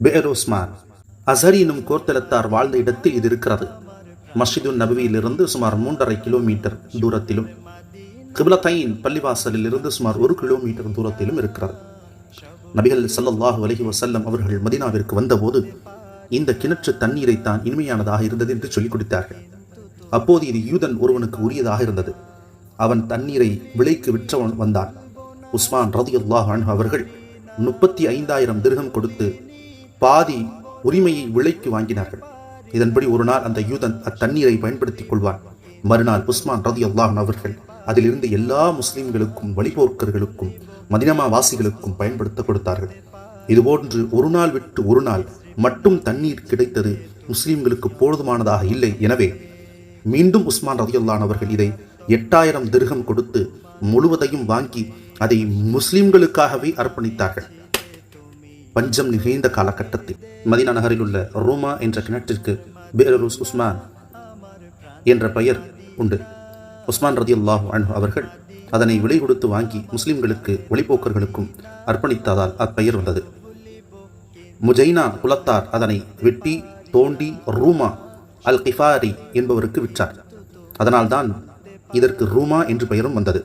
பிர் உஸ்மான் அசரி எனும் கோர்த்தலத்தார் வாழ்ந்த இடத்தில் இது இருக்கிறது. மஸ்ஜிது நபவியிலிருந்து சுமார் 3.5 கிலோமீட்டர் தூரத்திலும், கிப்லத்தைன் பள்ளிவாசலில் இருந்து சுமார் 1 கிலோமீட்டர் தூரத்திலும் இருக்கிறது. நபிகள் ஸல்லல்லாஹு அலைஹி வஸல்லம் அவர்கள் மதீனாவிற்கு வந்தபோது இந்த கிணற்று தண்ணீரைத்தான் இனிமையானதாக இருந்தது என்று சொல்லிக் கொடுத்தார்கள். அப்போது இது யூதன் ஒருவனுக்கு உரியதாக இருந்தது. அவன் தண்ணீரை விலைக்கு விற்றவன் வந்தான். உஸ்மான் ரலியல்லாஹு அன்ஹு அவர்கள் 35,000 திர்ஹம் கொடுத்து பாதி உரிமையை விலைக்கு வாங்கினார்கள். இதன்படி ஒரு நாள் அந்த யூதன் அத்தண்ணீரை பயன்படுத்திக் கொள்வான். மறுநாள் உஸ்மான் ரலியல்லாஹு அன்ஹு அவர்கள் அதிலிருந்து எல்லா முஸ்லிம்களுக்கும், வழிபோக்கர்களுக்கும், மதீனா வாசிகளுக்கும் பயன்படுத்த கொடுத்தார்கள். இதுபோன்று ஒரு நாள் விட்டு ஒரு நாள் மட்டும் தண்ணீர் கிடைத்தது முஸ்லிம்களுக்கு போதுமானதாக இல்லை. எனவே மீண்டும் உஸ்மான் ரலியல்லாஹு அன்ஹு அவர்கள் இதை 8,000 திர்ஹம் கொடுத்து முழுவதையும் வாங்கி அதை முஸ்லிம்களுக்காகவே அர்ப்பணித்தார்கள். பஞ்சம் நிகழ்ந்த காலகட்டத்தில் மதீனா நகரில் உள்ள ரூமா என்ற கிணற்றிற்கு பிர் உஸ்மான் என்ற பெயர் உண்டு. உஸ்மான் ரலியல்லாஹு அன்ஹு அவர்கள் அதனை விலை கொடுத்து வாங்கி முஸ்லிம்களுக்கு, வழிபோக்கர்களுக்கும் அர்ப்பணித்ததால் அப்பெயர் வந்தது. முஜைனா குலத்தார் அதனை வெட்டி தோண்டி ரூமா அல் கிஃபாரி என்பவருக்கு விற்றார். அதனால்தான் இதற்கு ரூமா என்று பெயரும் வந்தது.